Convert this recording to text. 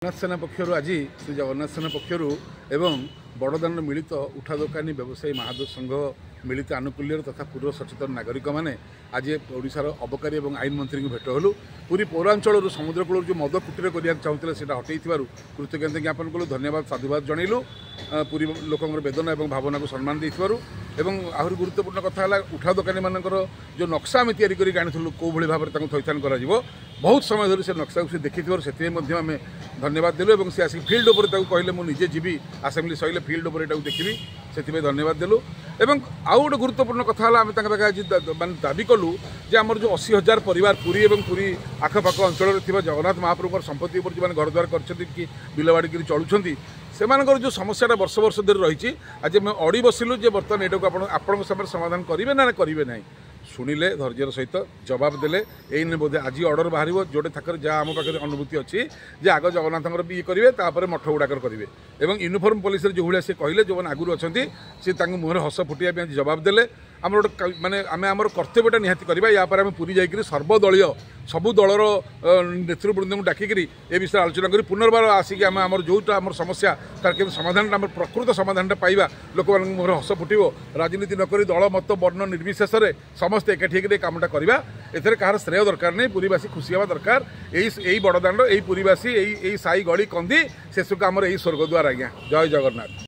जगन्नाथ सेना पक्षर आज श्री जगन्नाथ सेना पक्षर एवं बड़दाण्ड मिलित उठा दोकानी व्यवसायी महादो संघ मिलित आनुकूल्य तथा पूर्व सचेतन नागरिक मैंने आज ओडिशार अबकारी और आईन मंत्री को भेट हलु पूरी पौरांचल समुद्र कूल जो मद कुटीर करने चाहूले से हटई कृतज्ञता ज्ञापन कलु धन्यवाद साधुवाद जनइलु पूरी लोक वेदना और भावना को सम्मान देथिबारु एवं आहरी गुरुत्वपूर्ण कथा है उठा दोकानी मानकर जो नक्शा आम या आनी कौ भाव में थैथान कर बहुत समय धरी से नक्शा को देखी से आम धन्यवाद देलु और सी आसिक फिल्ड उपर कहले मुझे जीवी आसेम्बली सैले फिल्ड उपर देखी से धन्यवाद देलु एवं आउ गोटे गुरुत्वपूर्ण कथा है आम आज दाबी कलु जे आमर जो 80,000 परिवार पुरी और पुरी आखपाख अंचल जगन्नाथ महाप्रभु संपत्ति उपर जो घर द्वार कर बिलवाड़ी कर चलुंट से जो समस्या वर्ष वर्ष धरी रही आज मैं अड़ी बसिलु जे बर्तमान यहाँ आपण समाधान करेंगे ना करेंगे ना शुणिले धैर्यर सहित जवाब देले एने बोधे आज ऑर्डर बाहर जोटे थाकर जहाँ आम पाखे अनुभूति अच्छी जे आग जगन्नाथ भी करेंगे मठ गुड़ाकर करेंगे और यूनिफॉर्म पुलिस जो भाई से कहले जो मैंने आगुरी अच्छा सी मुहर हस फुटिया जवाब देले आम गोटे माने आम कर्तव्यटा निहाती करवा या आम पूरी जाकि सर्वदलीय सबू दलर नेतृवृंद को डाकिकी ए विषय आलोचना कर पुनर्बार आसिक आम जोटा आम समस्या तार के समाधान आम प्रकृत समाधान पाइबा लोक मुहर हस फुटब राजनीति नक दल मत वर्ण निर्विशेष समस्ते एकाठी कामटा करवा एथेर कहार श्रेय दरकार नहीं पुरीवासी खुशी हवा दरकार यही बड़दाण्ड यही पुरीवासी यही साई गली कंदी शेष आमर यही स्वर्गद्वार आज्ञा जय जगन्नाथ।